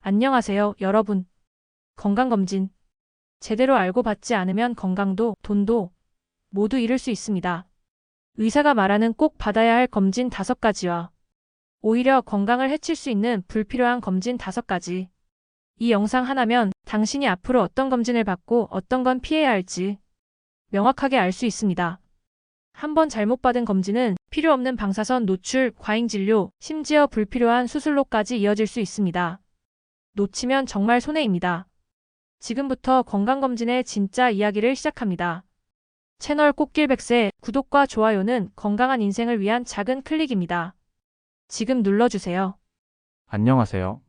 안녕하세요, 여러분. 건강검진. 제대로 알고 받지 않으면 건강도, 돈도 모두 잃을 수 있습니다. 의사가 말하는 꼭 받아야 할 검진 5가지와 오히려 건강을 해칠 수 있는 불필요한 검진 5가지. 이 영상 하나면 당신이 앞으로 어떤 검진을 받고 어떤 건 피해야 할지 명확하게 알 수 있습니다. 한번 잘못 받은 검진은 필요 없는 방사선 노출, 과잉 진료, 심지어 불필요한 수술로까지 이어질 수 있습니다. 놓치면 정말 손해입니다. 지금부터 건강검진의 진짜 이야기를 시작합니다. 채널 꽃길백세 구독과 좋아요는 건강한 인생을 위한 작은 클릭입니다. 지금 눌러주세요. 안녕하세요.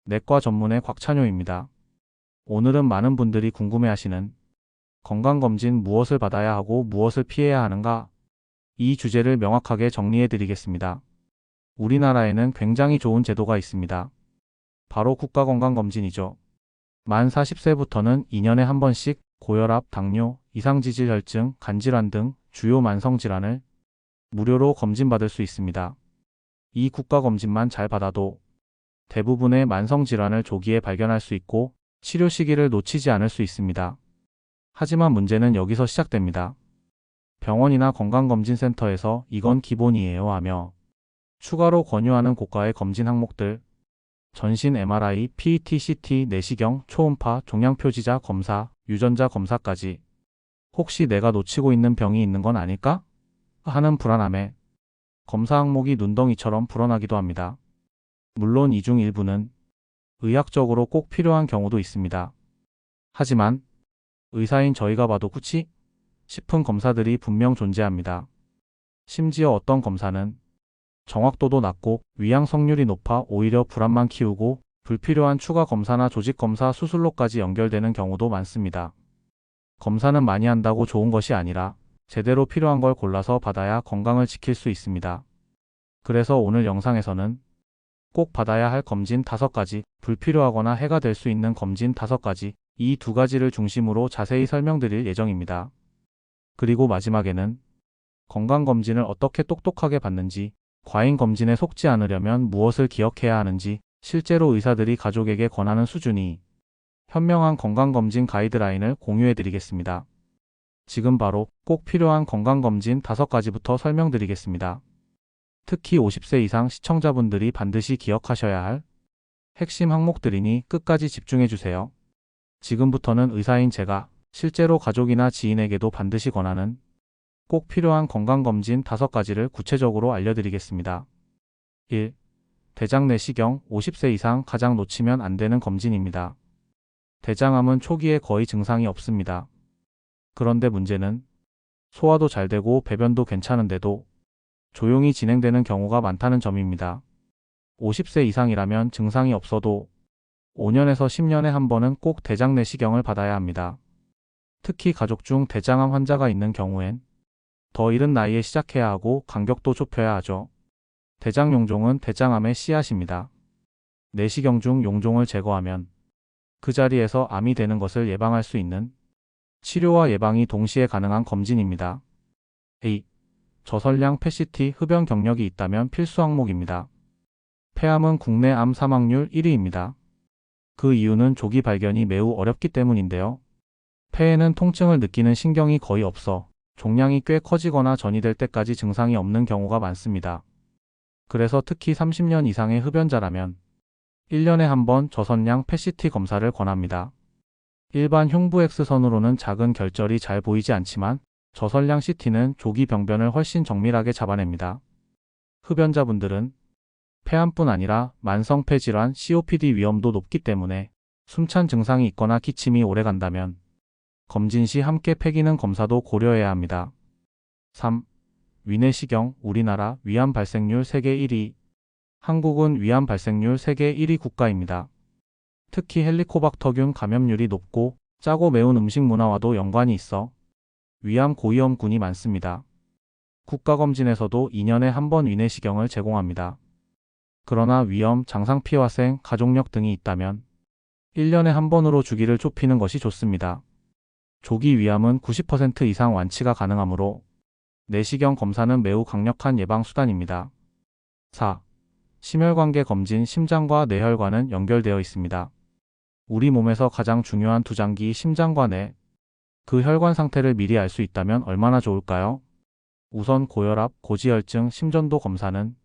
내과 전문의 곽찬효입니다. 오늘은 많은 분들이 궁금해하시는 건강검진 무엇을 받아야 하고 무엇을 피해야 하는가? 이 주제를 명확하게 정리해 드리겠습니다. 우리나라에는 굉장히 좋은 제도가 있습니다. 바로 국가건강검진이죠. 만 40세부터는 2년에 한 번씩 고혈압, 당뇨, 이상지질혈증, 간질환 등 주요 만성질환을 무료로 검진받을 수 있습니다. 이 국가검진만 잘 받아도 대부분의 만성질환을 조기에 발견할 수 있고 치료 시기를 놓치지 않을 수 있습니다. 하지만 문제는 여기서 시작됩니다. 병원이나 건강검진센터에서 이건 기본이에요 하며 추가로 권유하는 고가의 검진 항목들, 전신 MRI, PET, CT, 내시경, 초음파, 종양표지자 검사, 유전자 검사까지 혹시 내가 놓치고 있는 병이 있는 건 아닐까? 하는 불안함에 검사 항목이 눈덩이처럼 불어나기도 합니다. 물론 이 중 일부는 의학적으로 꼭 필요한 경우도 있습니다. 하지만 의사인 저희가 봐도 굳이 싶은 검사들이 분명 존재합니다. 심지어 어떤 검사는 정확도도 낮고 위양 성률이 높아 오히려 불안만 키우고 불필요한 추가 검사나 조직 검사, 수술로까지 연결되는 경우도 많습니다. 검사는 많이 한다고 좋은 것이 아니라 제대로 필요한 걸 골라서 받아야 건강을 지킬 수 있습니다. 그래서 오늘 영상에서는 꼭 받아야 할 검진 5가지, 불필요하거나 해가 될 수 있는 검진 5가지, 이 2가지를 중심으로 자세히 설명드릴 예정입니다. 그리고 마지막에는 건강검진을 어떻게 똑똑하게 받는지, 과잉검진에 속지 않으려면 무엇을 기억해야 하는지, 실제로 의사들이 가족에게 권하는 수준이 현명한 건강검진 가이드라인을 공유해드리겠습니다. 지금 바로 꼭 필요한 건강검진 5가지부터 설명드리겠습니다. 특히 50세 이상 시청자분들이 반드시 기억하셔야 할 핵심 항목들이니 끝까지 집중해주세요. 지금부터는 의사인 제가 실제로 가족이나 지인에게도 반드시 권하는 꼭 필요한 건강검진 5가지를 구체적으로 알려드리겠습니다. 1. 대장 내시경 50세 이상 가장 놓치면 안 되는 검진입니다. 대장암은 초기에 거의 증상이 없습니다. 그런데 문제는 소화도 잘 되고 배변도 괜찮은데도 조용히 진행되는 경우가 많다는 점입니다. 50세 이상이라면 증상이 없어도 5년에서 10년에 한 번은 꼭 대장 내시경을 받아야 합니다. 특히 가족 중 대장암 환자가 있는 경우엔 더 이른 나이에 시작해야 하고 간격도 좁혀야 하죠. 대장 용종은 대장암의 씨앗입니다. 내시경 중 용종을 제거하면 그 자리에서 암이 되는 것을 예방할 수 있는 치료와 예방이 동시에 가능한 검진입니다. A. 저설량 PET 흡연 경력이 있다면 필수 항목입니다. 폐암은 국내 암 사망률 1위입니다. 그 이유는 조기 발견이 매우 어렵기 때문인데요. 폐에는 통증을 느끼는 신경이 거의 없어 종양이 꽤 커지거나 전이될 때까지 증상이 없는 경우가 많습니다. 그래서 특히 30년 이상의 흡연자라면 1년에 한 번 저선량 PET 검사를 권합니다. 일반 흉부 X선으로는 작은 결절이 잘 보이지 않지만 저선량 CT는 조기 병변을 훨씬 정밀하게 잡아냅니다. 흡연자분들은 폐암뿐 아니라 만성 폐질환 COPD 위험도 높기 때문에 숨찬 증상이 있거나 기침이 오래간다면 검진 시 함께 폐기능 검사도 고려해야 합니다. 3. 위내시경 우리나라 위암 발생률 세계 1위. 한국은 위암 발생률 세계 1위 국가입니다. 특히 헬리코박터균 감염률이 높고 짜고 매운 음식 문화와도 연관이 있어 위암 고위험군이 많습니다. 국가검진에서도 2년에 한 번 위내시경을 제공합니다. 그러나 위염, 장상피화생, 가족력 등이 있다면 1년에 한 번으로 주기를 좁히는 것이 좋습니다. 조기 위암은 90% 이상 완치가 가능하므로 내시경 검사는 매우 강력한 예방수단입니다. 4. 심혈관계 검진 심장과 뇌혈관은 연결되어 있습니다. 우리 몸에서 가장 중요한 두 장기 심장과 뇌, 그 혈관 상태를 미리 알 수 있다면 얼마나 좋을까요? 우선 고혈압, 고지혈증, 심전도 검사는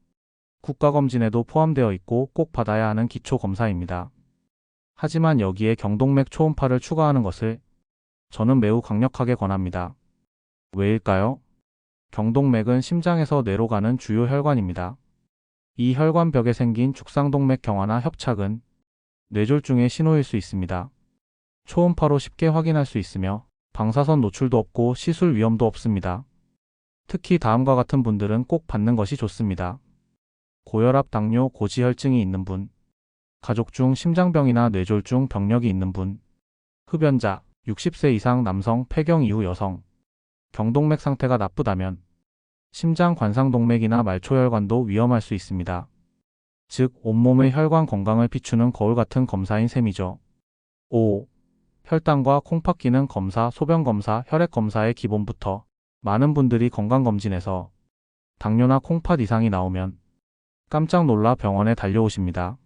국가검진에도 포함되어 있고 꼭 받아야 하는 기초검사입니다. 하지만 여기에 경동맥 초음파를 추가하는 것을 저는 매우 강력하게 권합니다. 왜일까요? 경동맥은 심장에서 뇌로 가는 주요 혈관입니다. 이 혈관벽에 생긴 죽상동맥 경화나 협착은 뇌졸중의 신호일 수 있습니다. 초음파로 쉽게 확인할 수 있으며 방사선 노출도 없고 시술 위험도 없습니다. 특히 다음과 같은 분들은 꼭 받는 것이 좋습니다. 고혈압, 당뇨, 고지혈증이 있는 분, 가족 중 심장병이나 뇌졸중 병력이 있는 분, 흡연자, 60세 이상 남성, 폐경 이후 여성, 경동맥 상태가 나쁘다면 심장 관상동맥이나 말초혈관도 위험할 수 있습니다. 즉, 온몸의 혈관 건강을 비추는 거울 같은 검사인 셈이죠. 5. 혈당과 콩팥 기능 검사, 소변 검사, 혈액 검사의 기본부터 많은 분들이 건강검진에서 당뇨나 콩팥 이상이 나오면 깜짝 놀라 병원에 달려오십니다.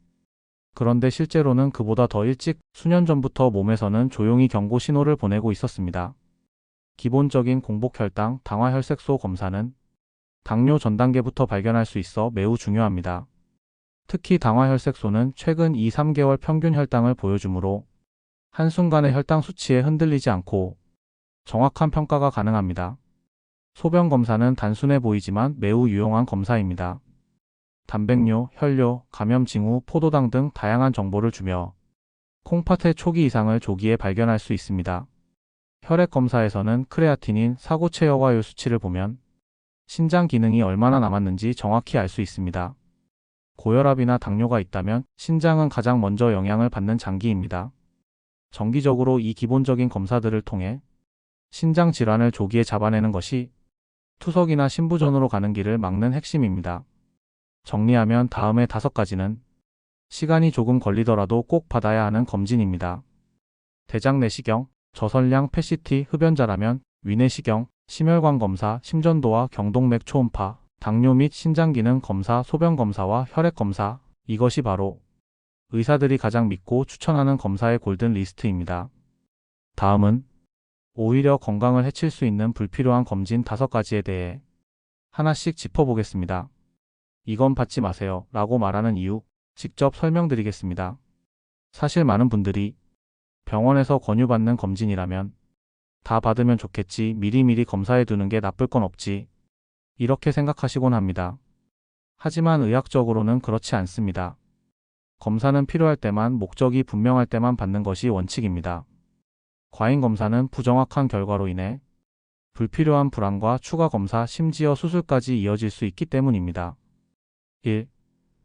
그런데 실제로는 그보다 더 일찍 수년 전부터 몸에서는 조용히 경고 신호를 보내고 있었습니다. 기본적인 공복혈당, 당화혈색소 검사는 당뇨 전 단계부터 발견할 수 있어 매우 중요합니다. 특히 당화혈색소는 최근 2-3개월 평균 혈당을 보여주므로 한순간의 혈당 수치에 흔들리지 않고 정확한 평가가 가능합니다. 소변 검사는 단순해 보이지만 매우 유용한 검사입니다. 단백뇨, 혈뇨, 감염 징후, 포도당 등 다양한 정보를 주며 콩팥의 초기 이상을 조기에 발견할 수 있습니다. 혈액 검사에서는 크레아티닌, 사고체 여과율 수치를 보면 신장 기능이 얼마나 남았는지 정확히 알 수 있습니다. 고혈압이나 당뇨가 있다면 신장은 가장 먼저 영향을 받는 장기입니다. 정기적으로 이 기본적인 검사들을 통해 신장 질환을 조기에 잡아내는 것이 투석이나 신부전으로 가는 길을 막는 핵심입니다. 정리하면 다음의 5가지는 시간이 조금 걸리더라도 꼭 받아야 하는 검진입니다. 대장 내시경, 저선량 PET, 흡연자라면 위내시경, 심혈관 검사, 심전도와 경동맥 초음파, 당뇨 및 신장기능 검사, 소변 검사와 혈액 검사, 이것이 바로 의사들이 가장 믿고 추천하는 검사의 골든 리스트입니다. 다음은 오히려 건강을 해칠 수 있는 불필요한 검진 5가지에 대해 하나씩 짚어보겠습니다. 이건 받지 마세요 라고 말하는 이유 직접 설명드리겠습니다. 사실 많은 분들이 병원에서 권유받는 검진이라면 다 받으면 좋겠지, 미리미리 검사해 두는 게 나쁠 건 없지, 이렇게 생각하시곤 합니다. 하지만 의학적으로는 그렇지 않습니다. 검사는 필요할 때만, 목적이 분명할 때만 받는 것이 원칙입니다. 과잉 검사는 부정확한 결과로 인해 불필요한 불안과 추가 검사, 심지어 수술까지 이어질 수 있기 때문입니다. 1.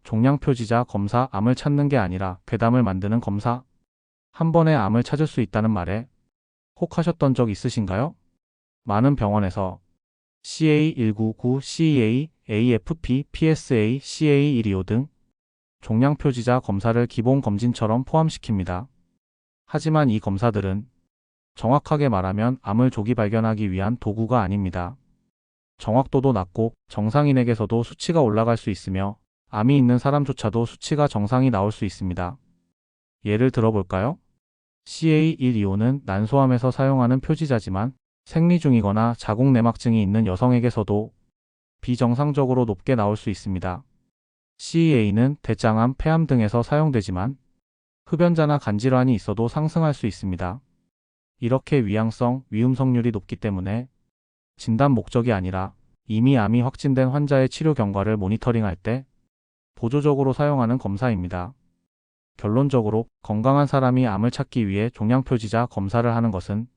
종양표지자 검사, 암을 찾는 게 아니라 괴담을 만드는 검사. 한 번에 암을 찾을 수 있다는 말에 혹하셨던 적 있으신가요? 많은 병원에서 CA199, CEA, AFP, PSA, CA125 등 종양표지자 검사를 기본 검진처럼 포함시킵니다. 하지만 이 검사들은 정확하게 말하면 암을 조기 발견하기 위한 도구가 아닙니다. 정확도도 낮고 정상인에게서도 수치가 올라갈 수 있으며 암이 있는 사람조차도 수치가 정상이 나올 수 있습니다. 예를 들어볼까요? CA125는 난소암에서 사용하는 표지자지만 생리 중이거나 자궁내막증이 있는 여성에게서도 비정상적으로 높게 나올 수 있습니다. CEA는 대장암, 폐암 등에서 사용되지만 흡연자나 간질환이 있어도 상승할 수 있습니다. 이렇게 위양성, 위음성률이 높기 때문에 진단 목적이 아니라 이미 암이 확진된 환자의 치료 경과를 모니터링할 때 보조적으로 사용하는 검사입니다. 결론적으로 건강한 사람이 암을 찾기 위해 종양표지자 검사를 하는 것은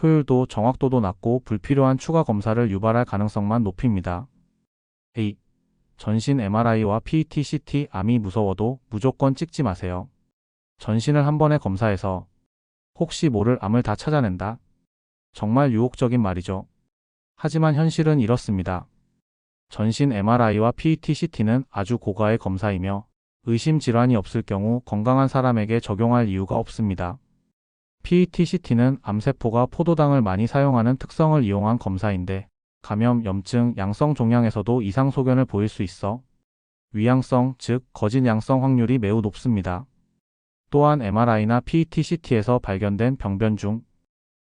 효율도 정확도도 낮고 불필요한 추가 검사를 유발할 가능성만 높입니다. A. 전신 MRI와 PET, CT, 암이 무서워도 무조건 찍지 마세요. 전신을 한 번에 검사해서 혹시 모를 암을 다 찾아낸다? 정말 유혹적인 말이죠. 하지만 현실은 이렇습니다. 전신 MRI와 PET, CT는 아주 고가의 검사이며 의심 질환이 없을 경우 건강한 사람에게 적용할 이유가 없습니다. PET, CT는 암세포가 포도당을 많이 사용하는 특성을 이용한 검사인데 감염, 염증, 양성 종양에서도 이상 소견을 보일 수 있어 위양성, 즉 거짓 양성 확률이 매우 높습니다. 또한 MRI나 PET-CT에서 발견된 병변 중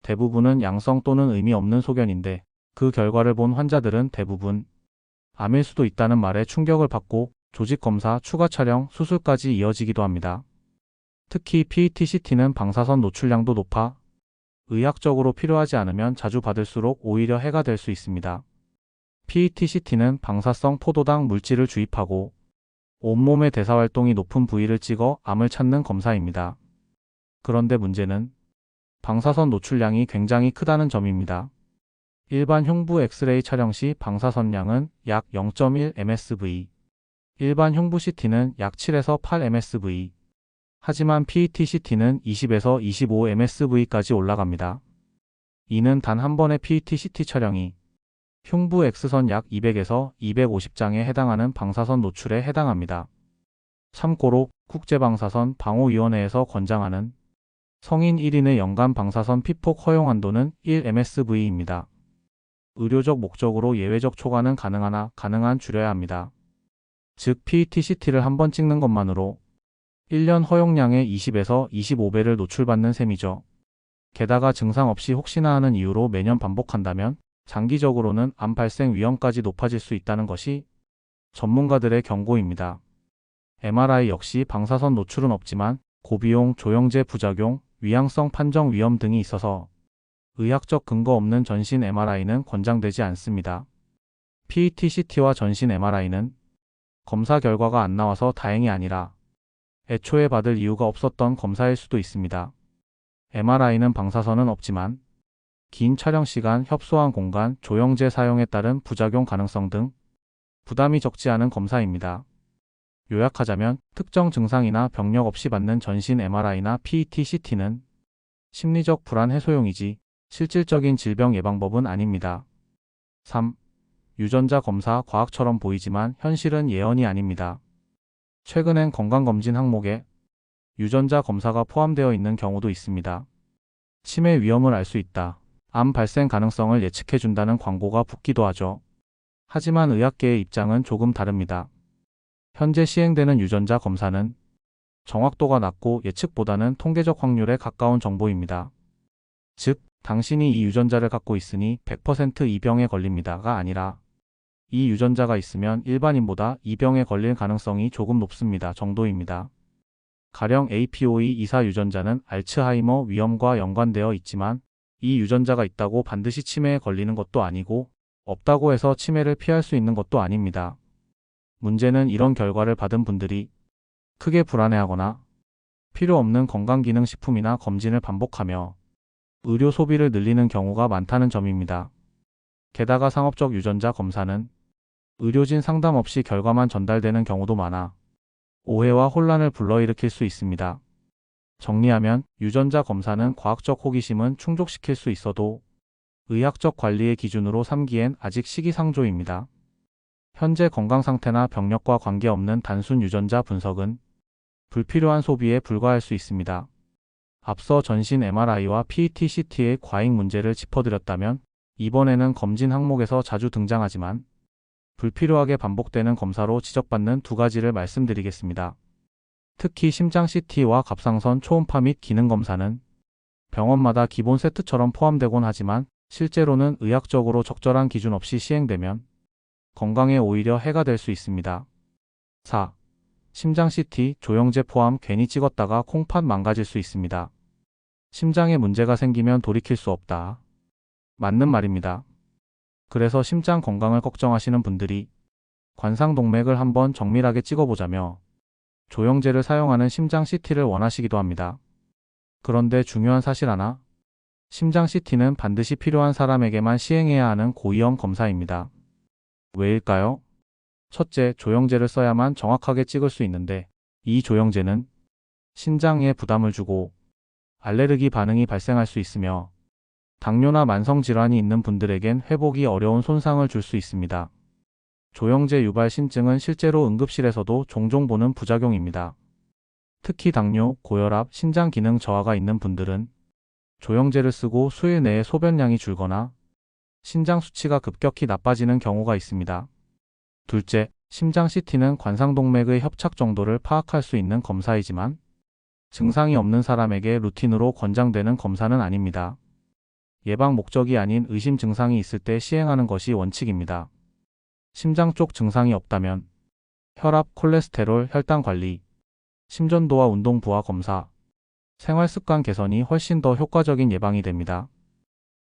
대부분은 양성 또는 의미 없는 소견인데 그 결과를 본 환자들은 대부분 암일 수도 있다는 말에 충격을 받고 조직 검사, 추가 촬영, 수술까지 이어지기도 합니다. 특히 PET-CT는 방사선 노출량도 높아 의학적으로 필요하지 않으면 자주 받을수록 오히려 해가 될 수 있습니다. PET-CT는 방사성 포도당 물질을 주입하고 온몸의 대사활동이 높은 부위를 찍어 암을 찾는 검사입니다. 그런데 문제는 방사선 노출량이 굉장히 크다는 점입니다. 일반 흉부 엑스레이 촬영 시 방사선량은 약 0.1 msv, 일반 흉부 CT는 약 7에서 8 msv, 하지만 PET-CT는 20에서 25 msv까지 올라갑니다. 이는 단 한 번의 PET-CT 촬영이 흉부 X선 약 200에서 250장에 해당하는 방사선 노출에 해당합니다. 참고로 국제방사선 방호위원회에서 권장하는 성인 1인의 연간 방사선 피폭 허용 한도는 1 msv입니다. 의료적 목적으로 예외적 초과는 가능하나 가능한 줄여야 합니다. 즉 PET-CT를 한 번 찍는 것만으로 1년 허용량의 20에서 25배를 노출받는 셈이죠. 게다가 증상 없이 혹시나 하는 이유로 매년 반복한다면 장기적으로는 암 발생 위험까지 높아질 수 있다는 것이 전문가들의 경고입니다. MRI 역시 방사선 노출은 없지만 고비용, 조영제 부작용, 위양성 판정 위험 등이 있어서 의학적 근거 없는 전신 MRI는 권장되지 않습니다. PET-CT와 전신 MRI는 검사 결과가 안 나와서 다행이 아니라 애초에 받을 이유가 없었던 검사일 수도 있습니다. MRI는 방사선은 없지만 긴 촬영 시간, 협소한 공간, 조영제 사용에 따른 부작용 가능성 등 부담이 적지 않은 검사입니다. 요약하자면 특정 증상이나 병력 없이 받는 전신 MRI나 PET-CT는 심리적 불안 해소용이지 실질적인 질병 예방법은 아닙니다. 3. 유전자 검사 과학처럼 보이지만 현실은 예언이 아닙니다. 최근엔 건강검진 항목에 유전자 검사가 포함되어 있는 경우도 있습니다. 치매 위험을 알 수 있다. 암 발생 가능성을 예측해준다는 광고가 붙기도 하죠. 하지만 의학계의 입장은 조금 다릅니다. 현재 시행되는 유전자 검사는 정확도가 낮고 예측보다는 통계적 확률에 가까운 정보입니다. 즉, 당신이 이 유전자를 갖고 있으니 100% 이 병에 걸립니다가 아니라 이 유전자가 있으면 일반인보다 이 병에 걸릴 가능성이 조금 높습니다 정도입니다. 가령 APOE24 유전자는 알츠하이머 위험과 연관되어 있지만 이 유전자가 있다고 반드시 치매에 걸리는 것도 아니고 없다고 해서 치매를 피할 수 있는 것도 아닙니다. 문제는 이런 결과를 받은 분들이 크게 불안해하거나 필요 없는 건강기능식품이나 검진을 반복하며 의료 소비를 늘리는 경우가 많다는 점입니다. 게다가 상업적 유전자 검사는 의료진 상담 없이 결과만 전달되는 경우도 많아 오해와 혼란을 불러일으킬 수 있습니다. 정리하면 유전자 검사는 과학적 호기심은 충족시킬 수 있어도 의학적 관리의 기준으로 삼기엔 아직 시기상조입니다. 현재 건강 상태나 병력과 관계없는 단순 유전자 분석은 불필요한 소비에 불과할 수 있습니다. 앞서 전신 MRI와 PET-CT의 과잉 문제를 짚어드렸다면 이번에는 검진 항목에서 자주 등장하지만 불필요하게 반복되는 검사로 지적받는 두 가지를 말씀드리겠습니다. 특히 심장 CT와 갑상선 초음파 및 기능검사는 병원마다 기본 세트처럼 포함되곤 하지만 실제로는 의학적으로 적절한 기준 없이 시행되면 건강에 오히려 해가 될 수 있습니다. 4. 심장 CT, 조영제 포함 괜히 찍었다가 콩팥 망가질 수 있습니다. 심장에 문제가 생기면 돌이킬 수 없다. 맞는 말입니다. 그래서 심장 건강을 걱정하시는 분들이 관상동맥을 한번 정밀하게 찍어보자며 조영제를 사용하는 심장 CT를 원하시기도 합니다. 그런데 중요한 사실 하나, 심장 CT는 반드시 필요한 사람에게만 시행해야 하는 고위험 검사입니다. 왜일까요? 첫째, 조영제를 써야만 정확하게 찍을 수 있는데 이 조영제는 신장에 부담을 주고 알레르기 반응이 발생할 수 있으며 당뇨나 만성질환이 있는 분들에겐 회복이 어려운 손상을 줄 수 있습니다. 조영제 유발 신증은 실제로 응급실에서도 종종 보는 부작용입니다. 특히 당뇨, 고혈압, 신장 기능 저하가 있는 분들은 조영제를 쓰고 수일 내에 소변량이 줄거나 신장 수치가 급격히 나빠지는 경우가 있습니다. 둘째, 심장 CT는 관상동맥의 협착 정도를 파악할 수 있는 검사이지만 증상이 없는 사람에게 루틴으로 권장되는 검사는 아닙니다. 예방 목적이 아닌 의심 증상이 있을 때 시행하는 것이 원칙입니다. 심장 쪽 증상이 없다면 혈압, 콜레스테롤, 혈당 관리, 심전도와 운동 부하 검사, 생활 습관 개선이 훨씬 더 효과적인 예방이 됩니다.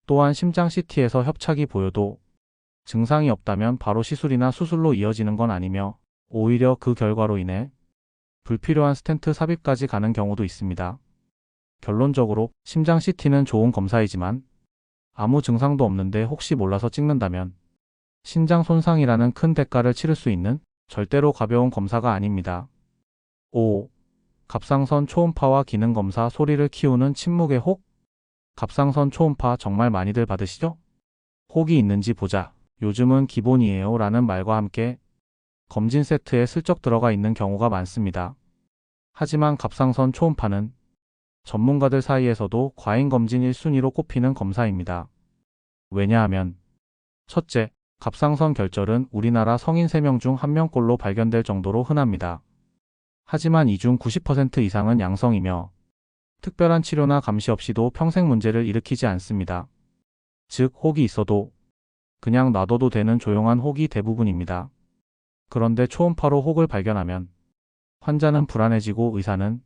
또한 심장 CT에서 협착이 보여도 증상이 없다면 바로 시술이나 수술로 이어지는 건 아니며 오히려 그 결과로 인해 불필요한 스텐트 삽입까지 가는 경우도 있습니다. 결론적으로 심장 CT는 좋은 검사이지만 아무 증상도 없는데 혹시 몰라서 찍는다면 신장 손상이라는 큰 대가를 치를 수 있는 절대로 가벼운 검사가 아닙니다. 5. 갑상선 초음파와 기능검사 소리를 키우는 침묵의 혹? 갑상선 초음파 정말 많이들 받으시죠? 혹이 있는지 보자. 요즘은 기본이에요 라는 말과 함께 검진 세트에 슬쩍 들어가 있는 경우가 많습니다. 하지만 갑상선 초음파는 전문가들 사이에서도 과잉 검진 1순위로 꼽히는 검사입니다. 왜냐하면 첫째, 갑상선 결절은 우리나라 성인 3명 중 1명꼴로 발견될 정도로 흔합니다. 하지만 이 중 90% 이상은 양성이며 특별한 치료나 감시 없이도 평생 문제를 일으키지 않습니다. 즉, 혹이 있어도 그냥 놔둬도 되는 조용한 혹이 대부분입니다. 그런데 초음파로 혹을 발견하면 환자는 불안해지고 의사는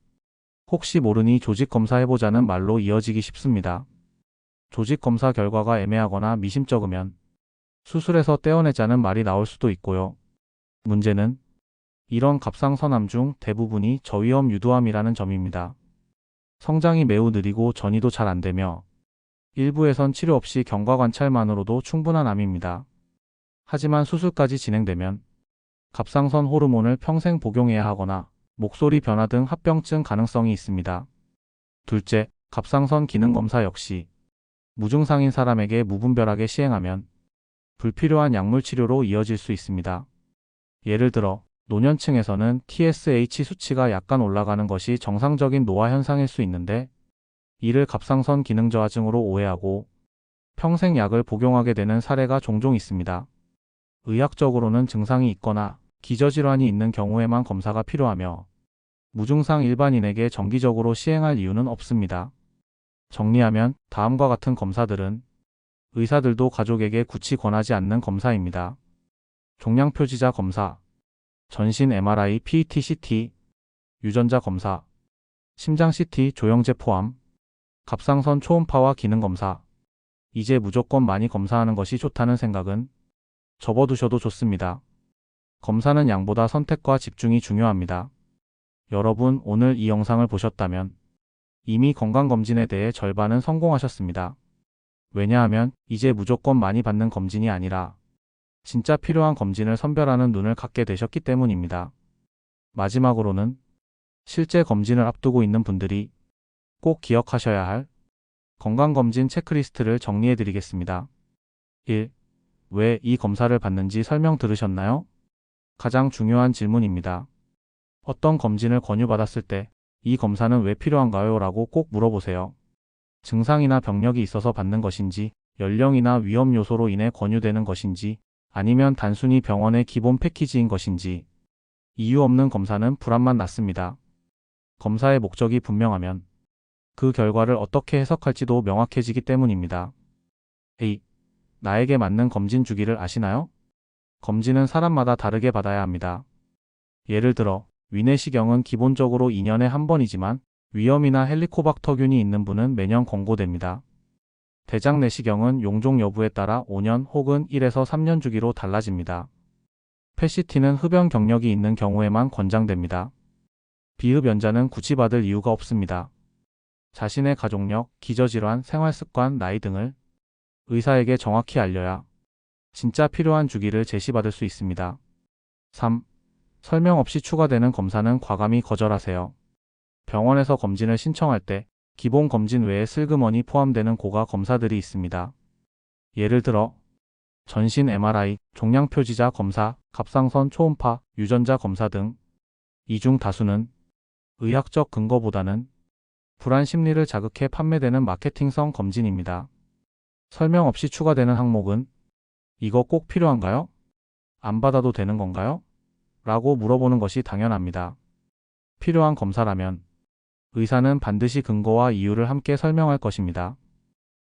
혹시 모르니 조직검사해보자는 말로 이어지기 쉽습니다. 조직검사 결과가 애매하거나 미심쩍으면 수술해서 떼어내자는 말이 나올 수도 있고요. 문제는 이런 갑상선암 중 대부분이 저위험 유두암이라는 점입니다. 성장이 매우 느리고 전이도 잘 안되며 일부에선 치료 없이 경과관찰만으로도 충분한 암입니다. 하지만 수술까지 진행되면 갑상선 호르몬을 평생 복용해야 하거나 목소리 변화 등 합병증 가능성이 있습니다. 둘째, 갑상선 기능검사 역시 무증상인 사람에게 무분별하게 시행하면 불필요한 약물 치료로 이어질 수 있습니다. 예를 들어 노년층에서는 TSH 수치가 약간 올라가는 것이 정상적인 노화 현상일 수 있는데 이를 갑상선 기능 저하증으로 오해하고 평생 약을 복용하게 되는 사례가 종종 있습니다. 의학적으로는 증상이 있거나 기저질환이 있는 경우에만 검사가 필요하며 무증상 일반인에게 정기적으로 시행할 이유는 없습니다. 정리하면 다음과 같은 검사들은 의사들도 가족에게 굳이 권하지 않는 검사입니다. 종양표지자 검사, 전신 MRI, PET, CT, 유전자 검사, 심장 CT, 조영제 포함, 갑상선 초음파와 기능검사. 이제 무조건 많이 검사하는 것이 좋다는 생각은 접어두셔도 좋습니다. 검사는 양보다 선택과 집중이 중요합니다. 여러분, 오늘 이 영상을 보셨다면 이미 건강검진에 대해 절반은 성공하셨습니다. 왜냐하면 이제 무조건 많이 받는 검진이 아니라 진짜 필요한 검진을 선별하는 눈을 갖게 되셨기 때문입니다. 마지막으로는 실제 검진을 앞두고 있는 분들이 꼭 기억하셔야 할 건강검진 체크리스트를 정리해 드리겠습니다. 1. 왜 이 검사를 받는지 설명 들으셨나요? 가장 중요한 질문입니다. 어떤 검진을 권유받았을 때 이 검사는 왜 필요한가요? 라고 꼭 물어보세요. 증상이나 병력이 있어서 받는 것인지, 연령이나 위험 요소로 인해 권유되는 것인지, 아니면 단순히 병원의 기본 패키지인 것인지. 이유 없는 검사는 불안만 낳습니다. 검사의 목적이 분명하면 그 결과를 어떻게 해석할지도 명확해지기 때문입니다. A. 나에게 맞는 검진 주기를 아시나요? 검진은 사람마다 다르게 받아야 합니다. 예를 들어 위내시경은 기본적으로 2년에 한 번이지만 위염이나 헬리코박터균이 있는 분은 매년 권고됩니다. 대장 내시경은 용종 여부에 따라 5년 혹은 1에서 3년 주기로 달라집니다. PET-CT는 흡연 경력이 있는 경우에만 권장됩니다. 비흡연자는 굳이 받을 이유가 없습니다. 자신의 가족력, 기저질환, 생활습관, 나이 등을 의사에게 정확히 알려야 진짜 필요한 주기를 제시받을 수 있습니다. 3. 설명 없이 추가되는 검사는 과감히 거절하세요. 병원에서 검진을 신청할 때 기본 검진 외에 슬그머니 포함되는 고가 검사들이 있습니다. 예를 들어 전신 MRI, 종양표지자 검사, 갑상선 초음파, 유전자 검사 등 이 중 다수는 의학적 근거보다는 불안 심리를 자극해 판매되는 마케팅성 검진입니다. 설명 없이 추가되는 항목은 이거 꼭 필요한가요? 안 받아도 되는 건가요? 라고 물어보는 것이 당연합니다. 필요한 검사라면 의사는 반드시 근거와 이유를 함께 설명할 것입니다.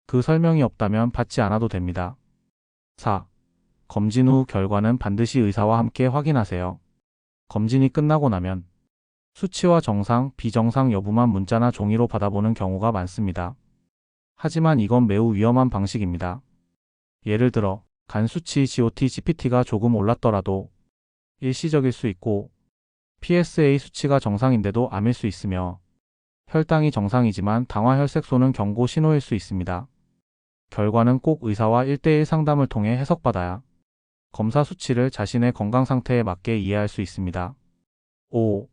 그 설명이 없다면 받지 않아도 됩니다. 4. 검진 후 결과는 반드시 의사와 함께 확인하세요. 검진이 끝나고 나면 수치와 정상, 비정상 여부만 문자나 종이로 받아보는 경우가 많습니다. 하지만 이건 매우 위험한 방식입니다. 예를 들어 간 수치 GOT, GPT가 조금 올랐더라도 일시적일 수 있고 PSA 수치가 정상인데도 암일 수 있으며 혈당이 정상이지만 당화혈색소는 경고 신호일 수 있습니다. 결과는 꼭 의사와 1대1 상담을 통해 해석받아야 검사 수치를 자신의 건강 상태에 맞게 이해할 수 있습니다. 5.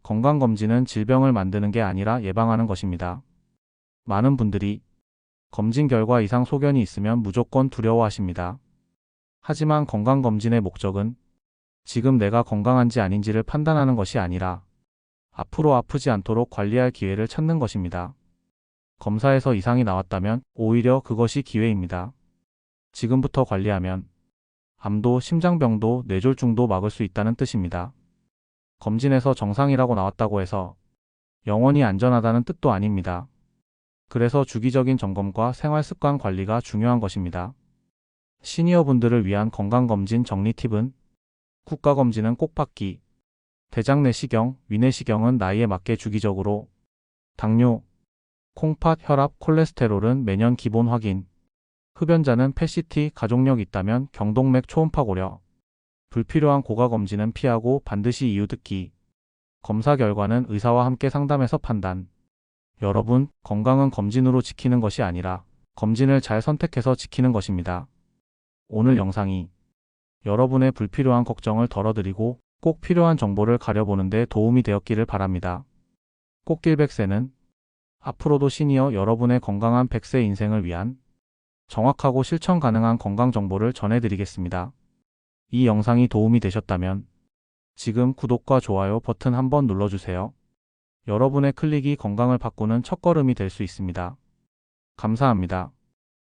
건강검진은 질병을 만드는 게 아니라 예방하는 것입니다. 많은 분들이 검진 결과 이상 소견이 있으면 무조건 두려워하십니다. 하지만 건강검진의 목적은 지금 내가 건강한지 아닌지를 판단하는 것이 아니라 앞으로 아프지 않도록 관리할 기회를 찾는 것입니다. 검사에서 이상이 나왔다면 오히려 그것이 기회입니다. 지금부터 관리하면 암도 심장병도 뇌졸중도 막을 수 있다는 뜻입니다. 검진에서 정상이라고 나왔다고 해서 영원히 안전하다는 뜻도 아닙니다. 그래서 주기적인 점검과 생활습관 관리가 중요한 것입니다. 시니어분들을 위한 건강검진 정리 팁은 국가검진은 꼭 받기. 대장 내시경, 위내시경은 나이에 맞게 주기적으로. 당뇨, 콩팥, 혈압, 콜레스테롤은 매년 기본 확인. 흡연자는 PET-CT, 가족력 있다면 경동맥 초음파 고려. 불필요한 고가검진은 피하고 반드시 이유 듣기. 검사 결과는 의사와 함께 상담해서 판단. 여러분, 건강은 검진으로 지키는 것이 아니라 검진을 잘 선택해서 지키는 것입니다. 오늘 영상이 여러분의 불필요한 걱정을 덜어드리고 꼭 필요한 정보를 가려보는 데 도움이 되었기를 바랍니다. 꽃길 100세는 앞으로도 시니어 여러분의 건강한 100세 인생을 위한 정확하고 실천 가능한 건강 정보를 전해드리겠습니다. 이 영상이 도움이 되셨다면 지금 구독과 좋아요 버튼 한번 눌러주세요. 여러분의 클릭이 건강을 바꾸는 첫걸음이 될 수 있습니다. 감사합니다.